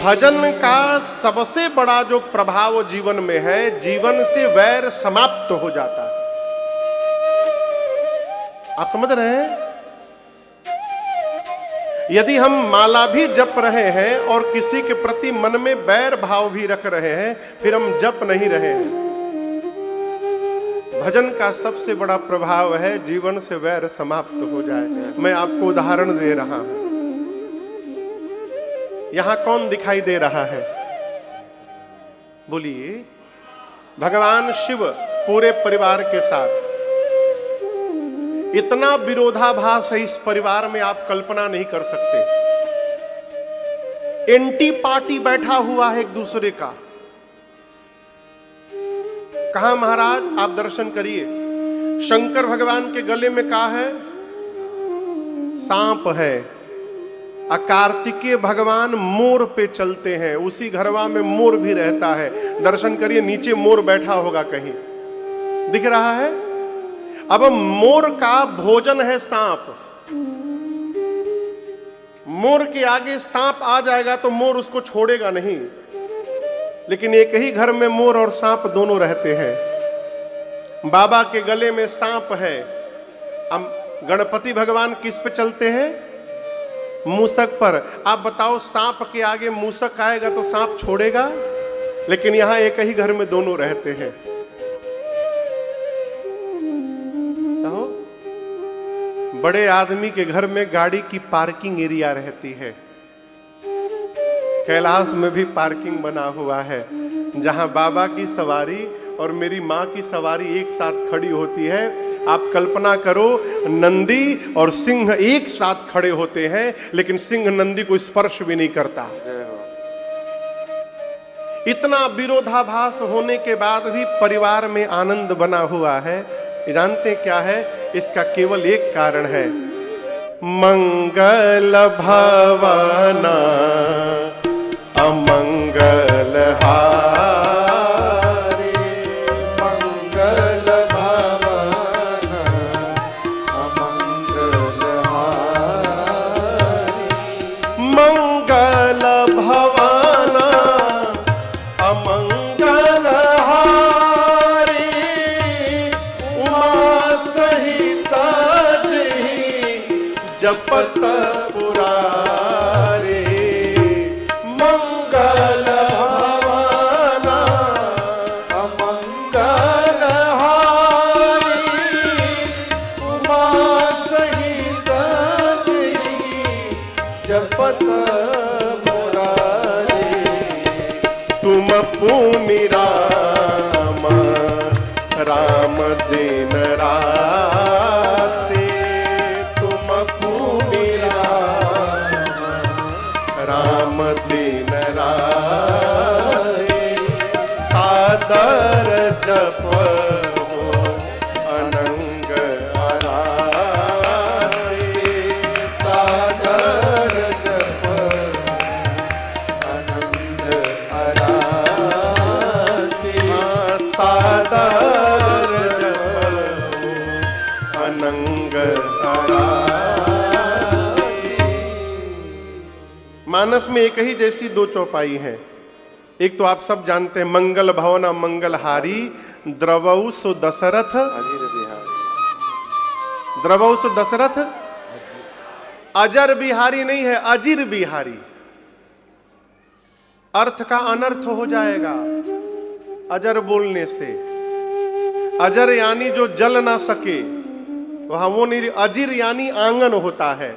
भजन का सबसे बड़ा जो प्रभाव जीवन में है, जीवन से वैर समाप्त हो जाता है। आप समझ रहे हैं? यदि हम माला भी जप रहे हैं और किसी के प्रति मन में वैर भाव भी रख रहे हैं, फिर हम जप नहीं रहे हैं। भजन का सबसे बड़ा प्रभाव है जीवन से वैर समाप्त हो जाए। मैं आपको उदाहरण दे रहा हूं। यहां कौन दिखाई दे रहा है? बोलिए। भगवान शिव पूरे परिवार के साथ। इतना विरोधाभास है इस परिवार में, आप कल्पना नहीं कर सकते। एंटी पार्टी बैठा हुआ है एक दूसरे का। कहा महाराज आप दर्शन करिए। शंकर भगवान के गले में क्या है? सांप है। कार्तिकेय भगवान मोर पे चलते हैं, उसी घरवा में मोर भी रहता है। दर्शन करिए, नीचे मोर बैठा होगा कहीं, दिख रहा है? अब मोर का भोजन है सांप। मोर के आगे सांप आ जाएगा तो मोर उसको छोड़ेगा नहीं। लेकिन एक ही घर में मोर और सांप दोनों रहते हैं। बाबा के गले में सांप है। अब गणपति भगवान किस पे चलते हैं? मूसक पर। आप बताओ, सांप के आगे मूसक आएगा तो सांप छोड़ेगा? लेकिन यहां एक ही घर में दोनों रहते हैं। तो बड़े आदमी के घर में गाड़ी की पार्किंग एरिया रहती है। कैलाश में भी पार्किंग बना हुआ है, जहां बाबा की सवारी और मेरी मां की सवारी एक साथ खड़ी होती है। आप कल्पना करो, नंदी और सिंह एक साथ खड़े होते हैं, लेकिन सिंह नंदी को स्पर्श भी नहीं करता। इतना विरोधाभास होने के बाद भी परिवार में आनंद बना हुआ है। जानते क्या है? इसका केवल एक कारण है, मंगल भवना अमंगल हारी। मंगल भवना अमंगल हारी। मंगल भवना अमंगल हारी। उमा सहित जपत पुरारी। मंगल भवना अमंगल हारी। उमा सहित जपत पुरारी। तुम पुनि राम राम दिन राते। तुम पुनि राम दिन राते। सादर जप हो अनंग आराते। सादर जप अनंग आराते। सादर जप हो अनंग आराते। मानस में एक ही जैसी दो चौपाई हैं। एक तो आप सब जानते हैं, मंगल भवना मंगलहारी द्रवौ सो दशरथ अजीर बिहारी। द्रवौ सो दशरथ अजर बिहारी नहीं है, अजीर बिहारी। अर्थ का अनर्थ हो जाएगा अजर बोलने से। अजर यानी जो जल ना सके, वहां वो नहीं। अजीर यानी आंगन होता है।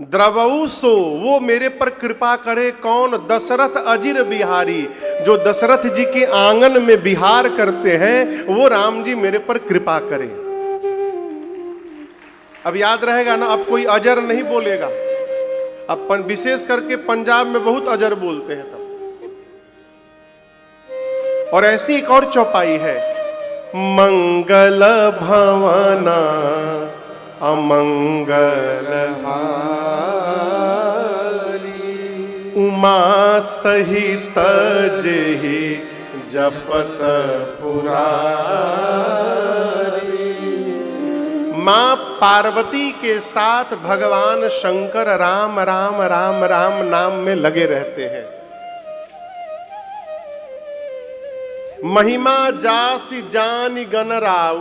द्रवौ सो, वो मेरे पर कृपा करे। कौन? दशरथ अजीर बिहारी। जो दशरथ जी के आंगन में विहार करते हैं, वो राम जी मेरे पर कृपा करें। अब याद रहेगा ना, अब कोई अजर नहीं बोलेगा। अब विशेष करके पंजाब में बहुत अजर बोलते हैं सब। और ऐसी एक और चौपाई है, मंगल भवना अमंगल हारी। उमा सहित जेहि जपत पुरारी। मां पार्वती के साथ भगवान शंकर राम राम राम राम नाम में लगे रहते हैं। महिमा जासि जानि गण राउ,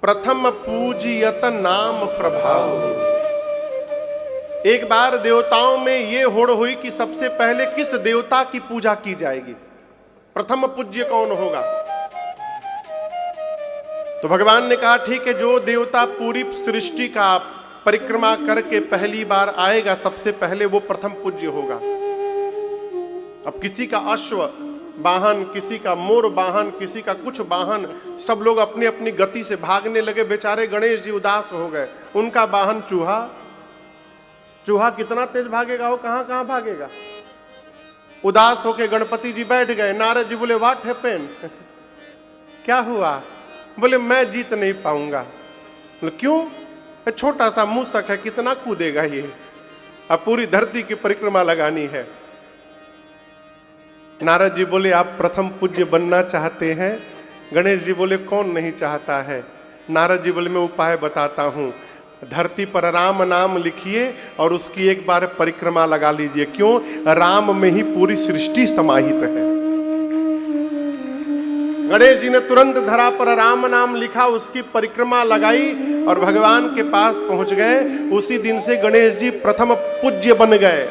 प्रथम पूजियत नाम प्रभाव। एक बार देवताओं में यह होड़ हुई कि सबसे पहले किस देवता की पूजा की जाएगी, प्रथम पूज्य कौन होगा। तो भगवान ने कहा ठीक है, जो देवता पूरी सृष्टि का परिक्रमा करके पहली बार आएगा सबसे पहले वो प्रथम पूज्य होगा। अब किसी का अश्व वाहन, किसी का मोर वाहन, किसी का कुछ वाहन, सब लोग अपनी अपनी गति से भागने लगे। बेचारे गणेश जी उदास हो गए। उनका वाहन चूहा, चूहा कितना तेज भागेगा, वो कहां कहां भागेगा। उदास होके गणपति जी बैठ गए। नारद जी बोले व्हाट हैपेंड, क्या हुआ। बोले मैं जीत नहीं पाऊंगा। बोले क्यों, छोटा सा मूसक है, कितना कूदेगा ये, अब पूरी धरती की परिक्रमा लगानी है। नारद जी बोले आप प्रथम पूज्य बनना चाहते हैं। गणेश जी बोले कौन नहीं चाहता है। नारद जी बोले मैं उपाय बताता हूं, धरती पर राम नाम लिखिए और उसकी एक बार परिक्रमा लगा लीजिए। क्यों, राम में ही पूरी सृष्टि समाहित है। गणेश जी ने तुरंत धरा पर राम नाम लिखा, उसकी परिक्रमा लगाई और भगवान के पास पहुंच गए। उसी दिन से गणेश जी प्रथम पूज्य बन गए।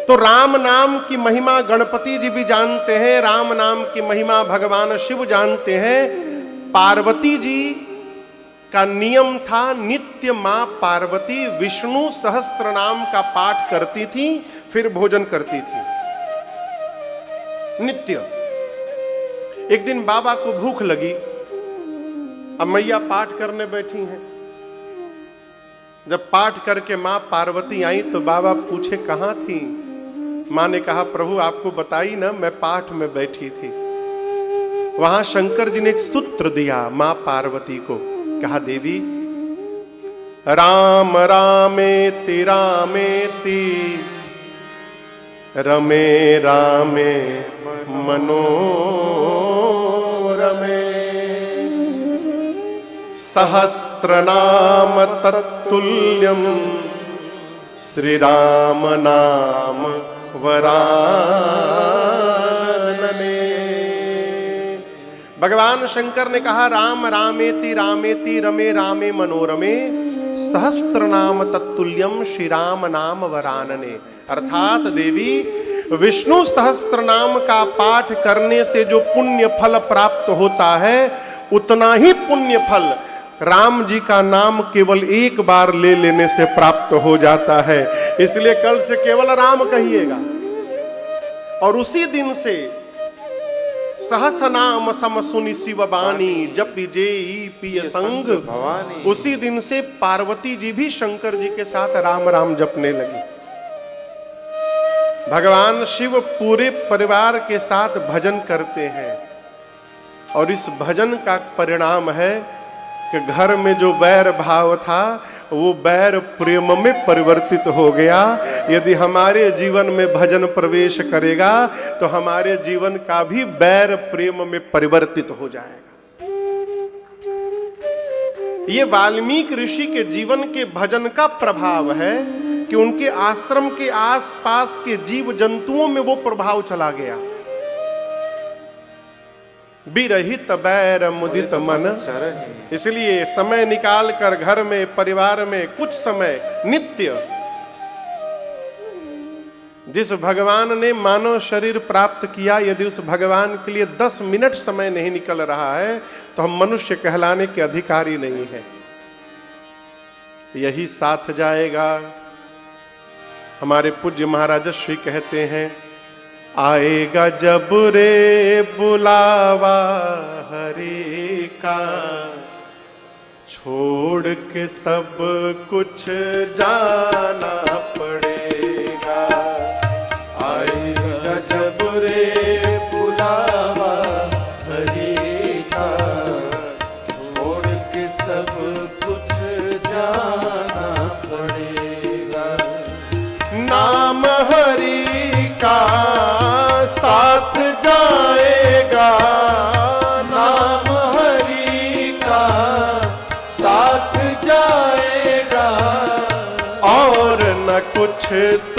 तो राम नाम की महिमा गणपति जी भी जानते हैं, राम नाम की महिमा भगवान शिव जानते हैं। पार्वती जी का नियम था, नित्य मां पार्वती विष्णु सहस्त्र नाम का पाठ करती थी, फिर भोजन करती थी नित्य। एक दिन बाबा को भूख लगी, अब मैया पाठ करने बैठी हैं। जब पाठ करके मां पार्वती आई तो बाबा पूछे कहां थी। मां ने कहा प्रभु आपको बताई ना, मैं पाठ में बैठी थी। वहां शंकर जी ने एक सूत्र दिया मां पार्वती को, कहा देवी राम रामेति रामेति रमे रामे मनोरमे सहस्रनाम तत्तुल्यम श्री राम नाम वरानने। भगवान शंकर ने कहा राम रामेति रामेति रमे रामे मनोरमे सहस्त्र नाम तत्तुल्यम श्री राम नाम वरानने। अर्थात देवी विष्णु सहस्त्र नाम का पाठ करने से जो पुण्य फल प्राप्त होता है, उतना ही पुण्य फल राम जी का नाम केवल एक बार ले लेने से प्राप्त हो जाता है। इसलिए कल से केवल राम कहिएगा। और उसी दिन से सहस नाम सम सुनि शिव बानी जपि जेई पिय संग भवानी। उसी दिन से पार्वती जी भी शंकर जी के साथ राम राम जपने लगी। भगवान शिव पूरे परिवार के साथ भजन करते हैं और इस भजन का परिणाम है कि घर में जो बैर भाव था वो बैर प्रेम में परिवर्तित हो गया। यदि हमारे जीवन में भजन प्रवेश करेगा तो हमारे जीवन का भी बैर प्रेम में परिवर्तित हो जाएगा। ये वाल्मीकि ऋषि के जीवन के भजन का प्रभाव है कि उनके आश्रम के आसपास के जीव जंतुओं में वो प्रभाव चला गया। बिरहित बैर मुदित मन। इसलिए समय निकाल कर घर में परिवार में कुछ समय नित्य जिस भगवान ने मानव शरीर प्राप्त किया, यदि उस भगवान के लिए 10 मिनट समय नहीं निकल रहा है तो हम मनुष्य कहलाने के अधिकारी नहीं है। यही साथ जाएगा। हमारे पूज्य महाराज श्री कहते हैं आएगा जब रे बुलावा हरि का, छोड़ के सब कुछ जाना पड़ेगा। आएगा जब रे बुलावा हरि का, छोड़ के सब कुछ जाना पड़ेगा। नाम हरि का साथ जाएगा, नाम हरि का क्षेत्र